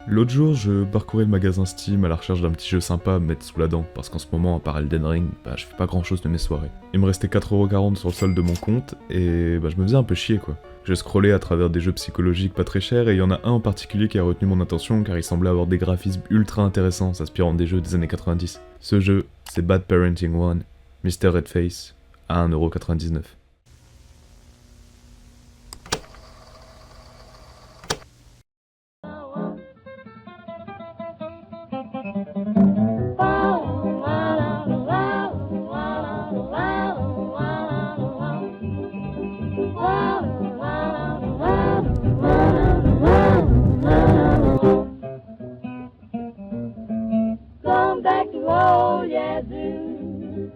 L'autre jour, je parcourais le magasin Steam à la recherche d'un petit jeu sympa à me mettre sous la dent, parce qu'en ce moment, à part Elden Ring, je fais pas grand chose de mes soirées. Il me restait 4,40€ sur le solde de mon compte, et je me faisais un peu chier quoi. J'ai scrollé à travers des jeux psychologiques pas très chers, et il y en a un en particulier qui a retenu mon attention car il semblait avoir des graphismes ultra intéressants s'inspirant des jeux des années 90. Ce jeu, c'est Bad Parenting 1, Mr. Redface, à 1,99€. Come back to old Yazoo.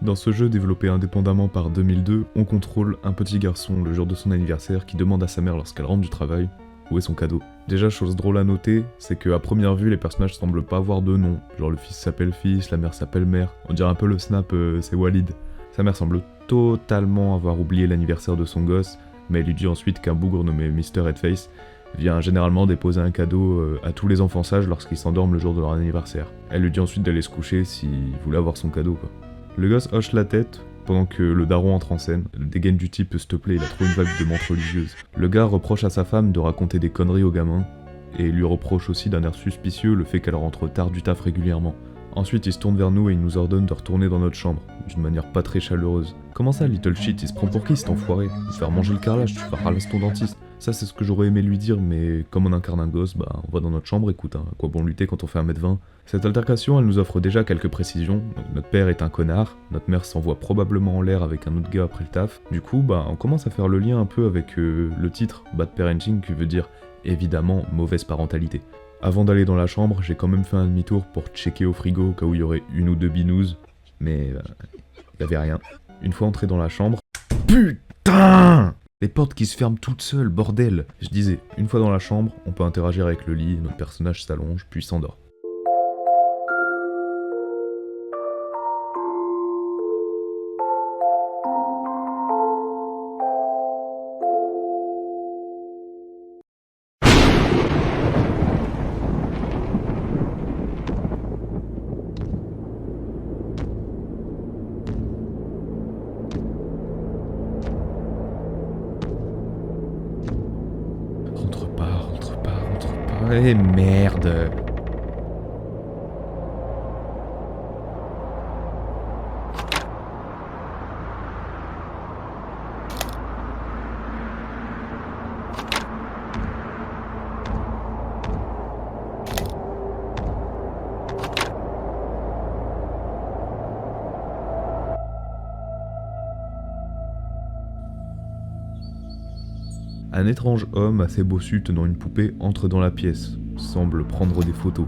Dans ce jeu développé indépendamment par 2002, on contrôle un petit garçon le jour de son anniversaire qui demande à sa mère lorsqu'elle rentre du travail où est son cadeau. Déjà, chose drôle à noter, c'est qu'à première vue, les personnages semblent pas avoir de nom. Genre le fils s'appelle fils, la mère s'appelle mère. On dirait un peu le snap, c'est Walid. Sa mère semble totalement avoir oublié l'anniversaire de son gosse, mais elle lui dit ensuite qu'un bougre nommé Mr. Redface vient généralement déposer un cadeau à tous les enfants sages lorsqu'ils s'endorment le jour de leur anniversaire. Elle lui dit ensuite d'aller se coucher s'il voulait avoir son cadeau quoi. Le gosse hoche la tête pendant que le daron entre en scène. Le dégaine du type, s'il te plaît, il a trop une vague de montre religieuse. Le gars reproche à sa femme de raconter des conneries au gamin, et lui reproche aussi d'un air suspicieux le fait qu'elle rentre tard du taf régulièrement. Ensuite, il se tourne vers nous et il nous ordonne de retourner dans notre chambre, d'une manière pas très chaleureuse. Comment ça, little shit, il se prend pour qui cet enfoiré? Il va faire manger le carrelage, tu vas ralasse ton dentiste. Ça, c'est ce que j'aurais aimé lui dire, mais comme on incarne un gosse, on va dans notre chambre, écoute, à quoi bon lutter quand on fait 1m20. Cette altercation, elle nous offre déjà quelques précisions. Donc, notre père est un connard, notre mère s'envoie probablement en l'air avec un autre gars après le taf. Du coup, on commence à faire le lien un peu avec le titre, Bad Parenting, qui veut dire, évidemment, mauvaise parentalité. Avant d'aller dans la chambre, j'ai quand même fait un demi-tour pour checker au frigo au cas où il y aurait une ou deux binouses, mais il y avait rien. Une fois entré dans la chambre... Putain! Les portes qui se ferment toutes seules, bordel! Je disais, une fois dans la chambre, on peut interagir avec le lit, notre personnage s'allonge, puis s'endort. Rentre pas, eh merde! Un étrange homme assez bossu tenant une poupée entre dans la pièce, semble prendre des photos.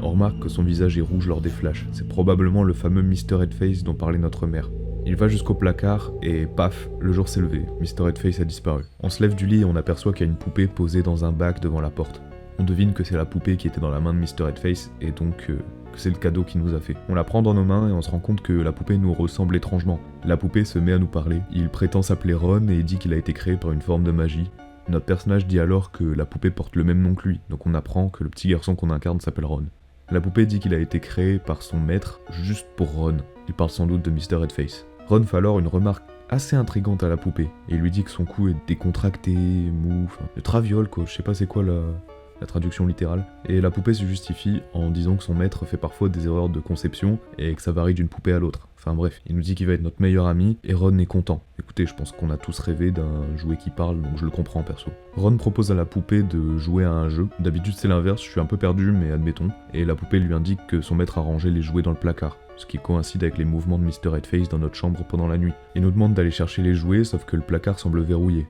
On remarque que son visage est rouge lors des flashs, c'est probablement le fameux Mr. Redface dont parlait notre mère. Il va jusqu'au placard et paf, le jour s'est levé, Mr. Redface a disparu. On se lève du lit et on aperçoit qu'il y a une poupée posée dans un bac devant la porte. On devine que c'est la poupée qui était dans la main de Mr. Redface et donc que c'est le cadeau qu'il nous a fait. On la prend dans nos mains et on se rend compte que la poupée nous ressemble étrangement. La poupée se met à nous parler, il prétend s'appeler Ron et dit qu'il a été créé par une forme de magie. Notre personnage dit alors que la poupée porte le même nom que lui, donc on apprend que le petit garçon qu'on incarne s'appelle Ron. La poupée dit qu'il a été créé par son maître juste pour Ron. Il parle sans doute de Mr. Redface. Ron fait alors une remarque assez intrigante à la poupée, et il lui dit que son cou est décontracté, mou, de traviole quoi, je sais pas c'est quoi la traduction littérale. Et la poupée se justifie en disant que son maître fait parfois des erreurs de conception et que ça varie d'une poupée à l'autre. Enfin bref, il nous dit qu'il va être notre meilleur ami et Ron est content. Écoutez, je pense qu'on a tous rêvé d'un jouet qui parle, donc je le comprends perso. Ron propose à la poupée de jouer à un jeu. D'habitude c'est l'inverse, je suis un peu perdu mais admettons. Et la poupée lui indique que son maître a rangé les jouets dans le placard, ce qui coïncide avec les mouvements de Mr. Redface dans notre chambre pendant la nuit. Il nous demande d'aller chercher les jouets, sauf que le placard semble verrouillé.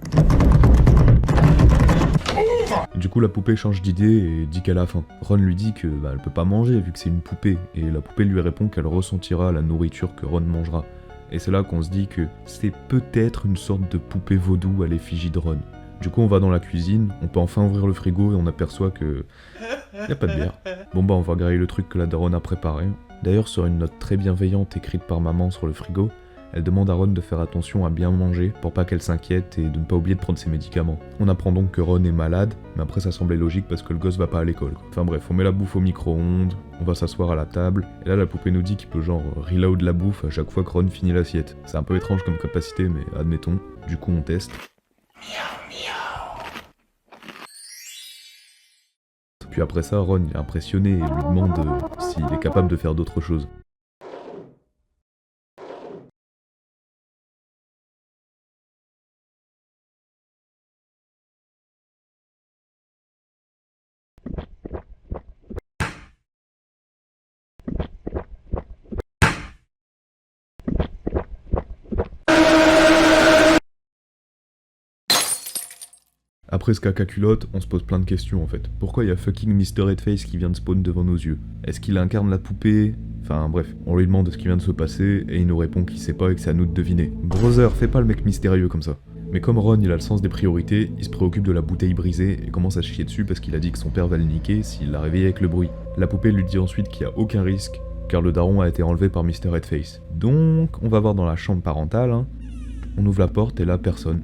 Du coup, la poupée change d'idée et dit qu'elle a faim. Ron lui dit que elle peut pas manger vu que c'est une poupée, et la poupée lui répond qu'elle ressentira la nourriture que Ron mangera. Et c'est là qu'on se dit que c'est peut-être une sorte de poupée vaudou à l'effigie de Ron. Du coup, on va dans la cuisine, on peut enfin ouvrir le frigo et on aperçoit que y a pas de bière. Bon on va griller le truc que la daronne a préparé. D'ailleurs, sur une note très bienveillante écrite par maman sur le frigo, elle demande à Ron de faire attention à bien manger pour pas qu'elle s'inquiète et de ne pas oublier de prendre ses médicaments. On apprend donc que Ron est malade, mais après ça semblait logique parce que le gosse va pas à l'école. Enfin bref, on met la bouffe au micro-ondes, on va s'asseoir à la table, et là la poupée nous dit qu'il peut genre reload la bouffe à chaque fois que Ron finit l'assiette. C'est un peu étrange comme capacité, mais admettons. Du coup on teste. Puis après ça, Ron est impressionné et lui demande s'il est capable de faire d'autres choses. Après ce caca culotte, on se pose plein de questions en fait. Pourquoi il y a fucking Mr. Headface qui vient de spawn devant nos yeux? Est-ce qu'il incarne la poupée? Enfin bref, on lui demande ce qui vient de se passer et il nous répond qu'il sait pas et que c'est à nous de deviner. Brother, fais pas le mec mystérieux comme ça. Mais comme Ron il a le sens des priorités, il se préoccupe de la bouteille brisée et commence à chier dessus parce qu'il a dit que son père va le niquer s'il l'a réveillé avec le bruit. La poupée lui dit ensuite qu'il n'y a aucun risque car le daron a été enlevé par Mr. Headface. Donc on va voir dans la chambre parentale, hein. On ouvre la porte et là personne.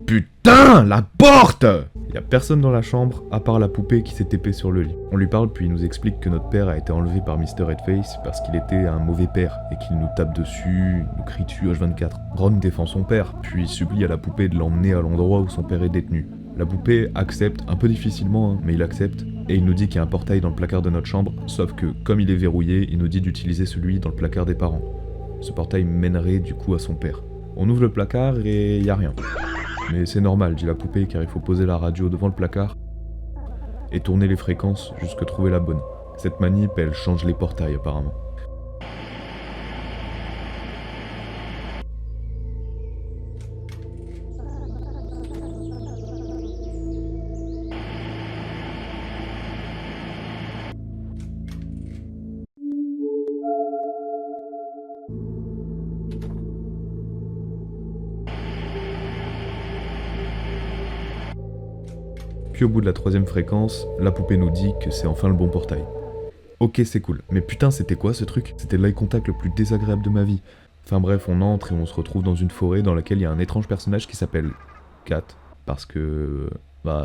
Putain, la porte! Y a personne dans la chambre, à part la poupée qui s'est épée sur le lit. On lui parle puis il nous explique que notre père a été enlevé par Mr. Headface parce qu'il était un mauvais père et qu'il nous tape dessus, nous crie dessus H24. Ron défend son père, puis supplie à la poupée de l'emmener à l'endroit où son père est détenu. La poupée accepte, un peu difficilement, hein, mais il accepte, et il nous dit qu'il y a un portail dans le placard de notre chambre, sauf que, comme il est verrouillé, il nous dit d'utiliser celui dans le placard des parents. Ce portail mènerait du coup à son père. On ouvre le placard et y a rien. Mais c'est normal, dit la poupée, car il faut poser la radio devant le placard et tourner les fréquences jusqu'à trouver la bonne. Cette manip, elle change les portails apparemment. Puis au bout de la troisième fréquence, la poupée nous dit que c'est enfin le bon portail. Ok, c'est cool, mais putain, c'était quoi ce truc? C'était l'eye contact le plus désagréable de ma vie. Enfin bref, on entre et on se retrouve dans une forêt dans laquelle il y a un étrange personnage qui s'appelle Cat, parce que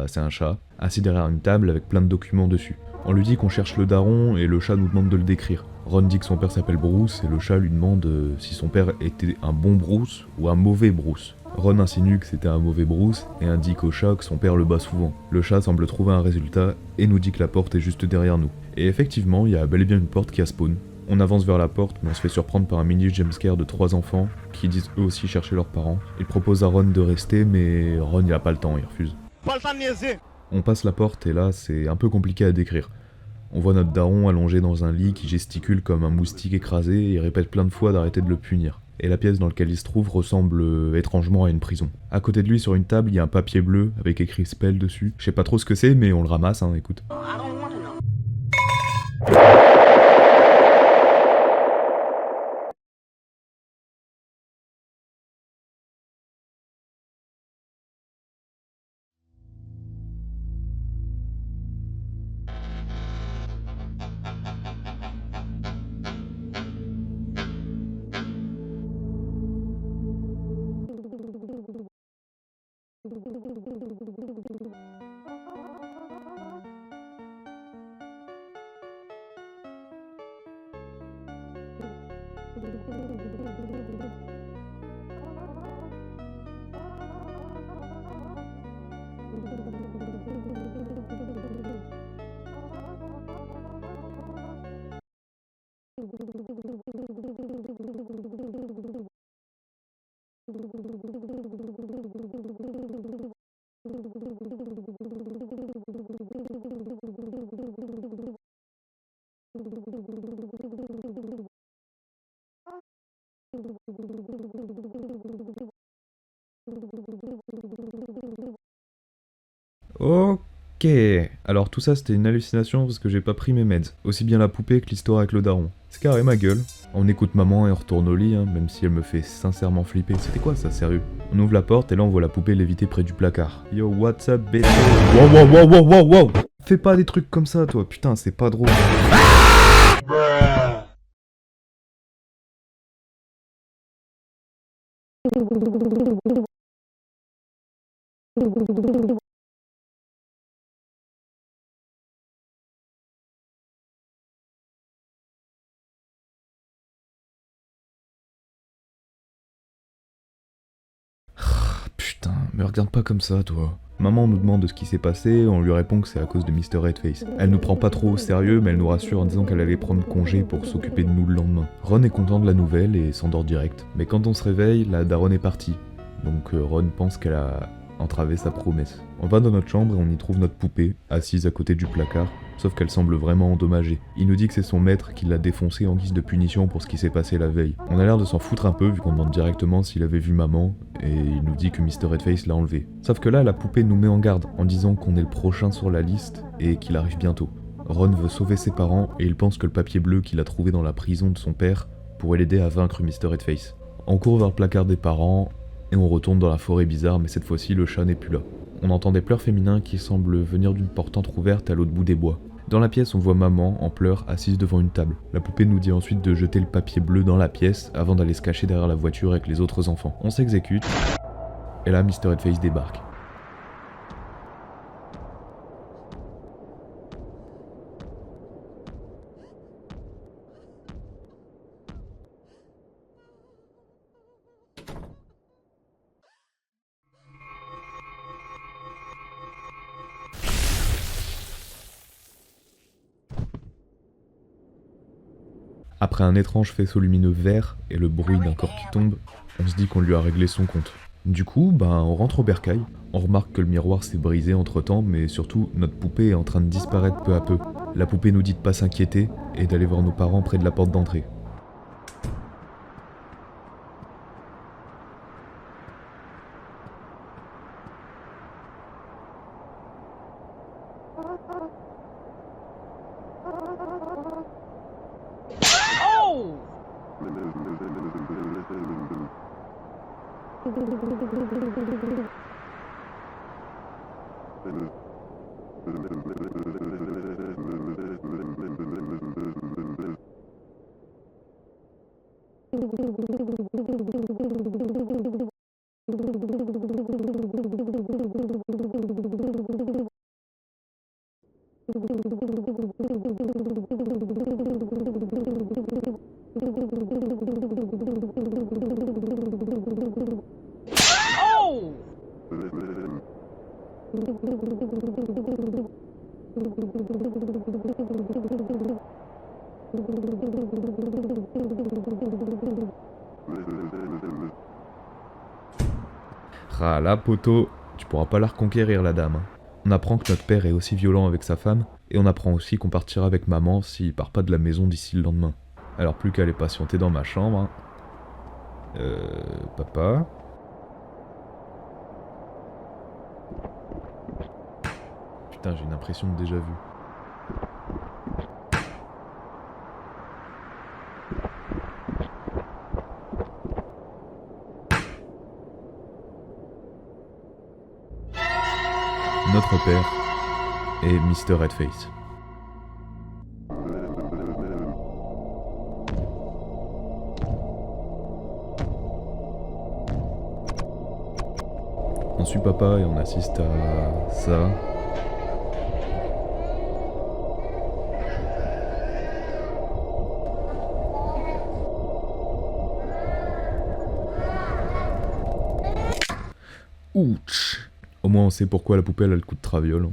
c'est un chat, assis derrière une table avec plein de documents dessus. On lui dit qu'on cherche le daron et le chat nous demande de le décrire. Ron dit que son père s'appelle Bruce et le chat lui demande si son père était un bon Bruce ou un mauvais Bruce. Ron insinue que c'était un mauvais Bruce et indique au chat que son père le bat souvent. Le chat semble trouver un résultat et nous dit que la porte est juste derrière nous. Et effectivement, il y a bel et bien une porte qui a spawn. On avance vers la porte, mais on se fait surprendre par un mini jumpscare de 3 enfants qui disent eux aussi chercher leurs parents. Ils proposent à Ron de rester, mais Ron il a pas le temps, il refuse. Pas le temps de niaiser. On passe la porte et là c'est un peu compliqué à décrire. On voit notre daron allongé dans un lit qui gesticule comme un moustique écrasé et répète plein de fois d'arrêter de le punir. Et la pièce dans laquelle il se trouve ressemble étrangement à une prison. À côté de lui sur une table, il y a un papier bleu avec écrit Spell dessus. Je sais pas trop ce que c'est mais on le ramasse, hein, écoute. Ok. Alors tout ça c'était une hallucination parce que j'ai pas pris mes meds. Aussi bien la poupée que l'histoire avec le daron. C'est carré ma gueule. On écoute maman et on retourne au lit, hein, même si elle me fait sincèrement flipper. C'était quoi ça, sérieux? On ouvre la porte et là on voit la poupée léviter près du placard. Yo, what's up, bitch? Wow, wow, wow, wow, wow, wow! Fais pas des trucs comme ça, toi, putain, c'est pas drôle. Putain, me regarde pas comme ça, toi. Maman nous demande ce qui s'est passé, on lui répond que c'est à cause de Mr. Redface. Elle nous prend pas trop au sérieux, mais elle nous rassure en disant qu'elle allait prendre congé pour s'occuper de nous le lendemain. Ron est content de la nouvelle et s'endort direct. Mais quand on se réveille, la daronne est partie. Donc Ron pense qu'elle a entravé sa promesse. On va dans notre chambre et on y trouve notre poupée, assise à côté du placard, sauf qu'elle semble vraiment endommagée. Il nous dit que c'est son maître qui l'a défoncée en guise de punition pour ce qui s'est passé la veille. On a l'air de s'en foutre un peu vu qu'on demande directement s'il avait vu maman, et il nous dit que Mr. Redface l'a enlevé. Sauf que là, la poupée nous met en garde, en disant qu'on est le prochain sur la liste, et qu'il arrive bientôt. Ron veut sauver ses parents, et il pense que le papier bleu qu'il a trouvé dans la prison de son père pourrait l'aider à vaincre Mr. Redface. On court vers le placard des parents, et on retourne dans la forêt bizarre, mais cette fois-ci, le chat n'est plus là. On entend des pleurs féminins qui semblent venir d'une porte entrouverte à l'autre bout des bois. Dans la pièce, on voit maman, en pleurs, assise devant une table. La poupée nous dit ensuite de jeter le papier bleu dans la pièce avant d'aller se cacher derrière la voiture avec les autres enfants. On s'exécute, et là, Mr. Redface débarque. Après un étrange faisceau lumineux vert et le bruit d'un corps qui tombe, on se dit qu'on lui a réglé son compte. Du coup, on rentre au bercail, on remarque que le miroir s'est brisé entre temps, mais surtout, notre poupée est en train de disparaître peu à peu. La poupée nous dit de pas s'inquiéter et d'aller voir nos parents près de la porte d'entrée. Ah là, poteau, tu pourras pas la reconquérir la dame. Hein. On apprend que notre père est aussi violent avec sa femme, et on apprend aussi qu'on partira avec maman s'il part pas de la maison d'ici le lendemain. Alors plus qu'à aller patienter dans ma chambre. Hein. Papa. Putain, j'ai une impression de déjà vu. Notre père est Mr. Redface. On suit papa et on assiste à ça. Ouch! Au moins on sait pourquoi la poupée elle a le coup de traviole.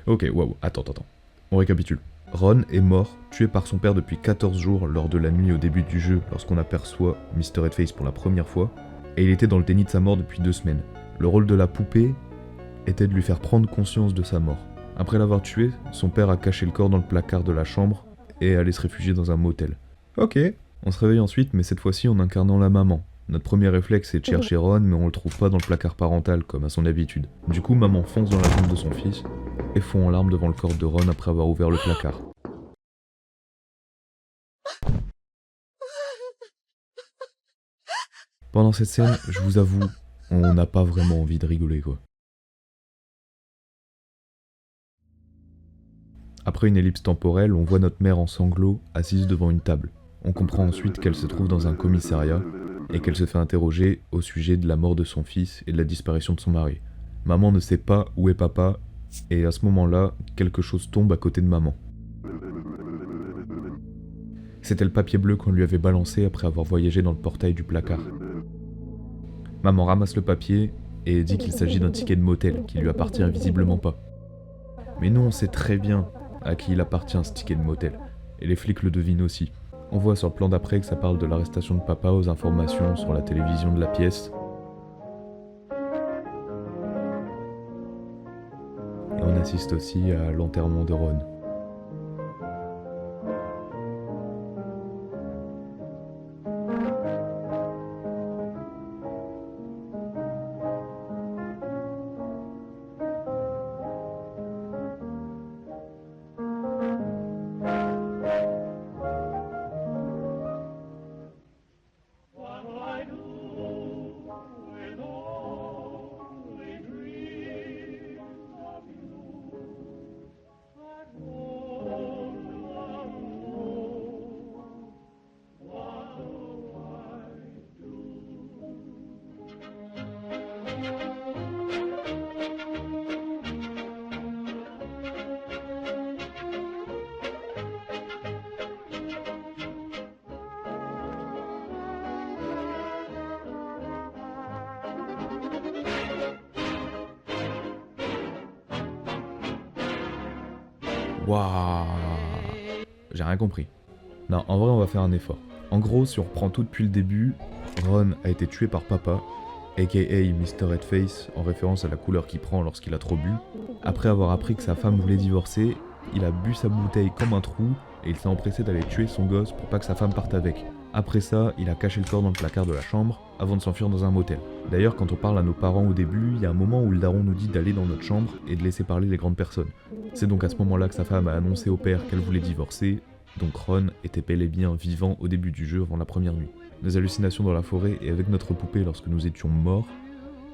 Ok, waouh, attends. On récapitule. Ron est mort, tué par son père depuis 14 jours lors de la nuit au début du jeu lorsqu'on aperçoit Mr. Headface pour la première fois, et il était dans le déni de sa mort depuis 2 semaines. Le rôle de la poupée était de lui faire prendre conscience de sa mort. Après l'avoir tué, son père a caché le corps dans le placard de la chambre et est allé se réfugier dans un motel. Ok. On se réveille ensuite, mais cette fois-ci en incarnant la maman. Notre premier réflexe est de chercher Ron, mais on le trouve pas dans le placard parental, comme à son habitude. Du coup, maman fonce dans la chambre de son fils, et fond en larmes devant le corps de Ron après avoir ouvert le placard. Pendant cette scène, je vous avoue, on n'a pas vraiment envie de rigoler, quoi. Après une ellipse temporelle, on voit notre mère en sanglots, assise devant une table. On comprend ensuite qu'elle se trouve dans un commissariat, et qu'elle se fait interroger au sujet de la mort de son fils et de la disparition de son mari. Maman ne sait pas où est papa, et à ce moment-là, quelque chose tombe à côté de maman. C'était le papier bleu qu'on lui avait balancé après avoir voyagé dans le portail du placard. Maman ramasse le papier et dit qu'il s'agit d'un ticket de motel qui lui appartient visiblement pas. Mais nous on sait très bien à qui il appartient ce ticket de motel, et les flics le devinent aussi. On voit sur le plan d'après que ça parle de l'arrestation de papa aux informations sur la télévision de la pièce. Et on assiste aussi à l'enterrement de Ron. Waouh, j'ai rien compris. Non, en vrai on va faire un effort. En gros, si on reprend tout depuis le début, Ron a été tué par papa, aka Mr. Headface, en référence à la couleur qu'il prend lorsqu'il a trop bu. Après avoir appris que sa femme voulait divorcer, il a bu sa bouteille comme un trou et il s'est empressé d'aller tuer son gosse pour pas que sa femme parte avec. Après ça, il a caché le corps dans le placard de la chambre avant de s'enfuir dans un motel. D'ailleurs, quand on parle à nos parents au début, il y a un moment où le daron nous dit d'aller dans notre chambre et de laisser parler les grandes personnes. C'est donc à ce moment-là que sa femme a annoncé au père qu'elle voulait divorcer, donc Ron était bel et bien vivant au début du jeu avant la première nuit. Nos hallucinations dans la forêt et avec notre poupée lorsque nous étions morts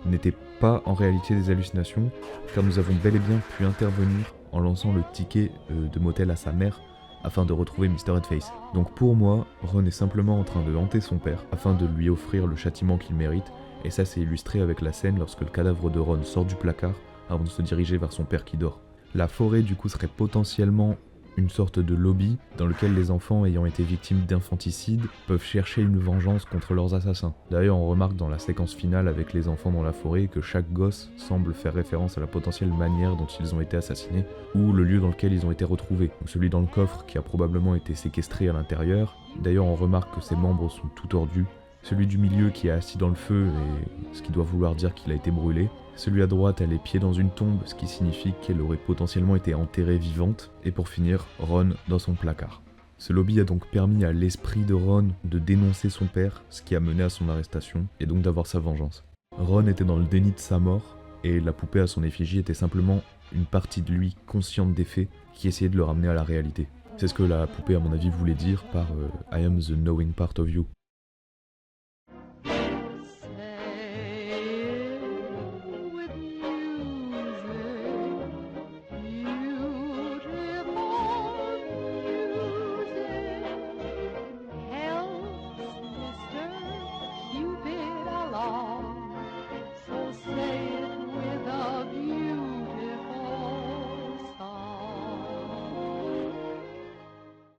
n'étaient pas en réalité des hallucinations, car nous avons bel et bien pu intervenir en lançant le ticket de motel à sa mère afin de retrouver Mr. Headface. Donc pour moi, Ron est simplement en train de hanter son père afin de lui offrir le châtiment qu'il mérite, et ça c'est illustré avec la scène lorsque le cadavre de Ron sort du placard avant de se diriger vers son père qui dort. La forêt du coup serait potentiellement une sorte de lobby dans lequel les enfants ayant été victimes d'infanticide peuvent chercher une vengeance contre leurs assassins. D'ailleurs, on remarque dans la séquence finale avec les enfants dans la forêt que chaque gosse semble faire référence à la potentielle manière dont ils ont été assassinés ou le lieu dans lequel ils ont été retrouvés. Donc celui dans le coffre qui a probablement été séquestré à l'intérieur. D'ailleurs, on remarque que ses membres sont tout tordus. Celui du milieu qui est assis dans le feu, et ce qui doit vouloir dire qu'il a été brûlé. Celui à droite a les pieds dans une tombe, ce qui signifie qu'elle aurait potentiellement été enterrée vivante. Et pour finir, Ron dans son placard. Ce lobby a donc permis à l'esprit de Ron de dénoncer son père, ce qui a mené à son arrestation, et donc d'avoir sa vengeance. Ron était dans le déni de sa mort, et la poupée à son effigie était simplement une partie de lui consciente des faits qui essayait de le ramener à la réalité. C'est ce que la poupée à mon avis voulait dire par I am the knowing part of you.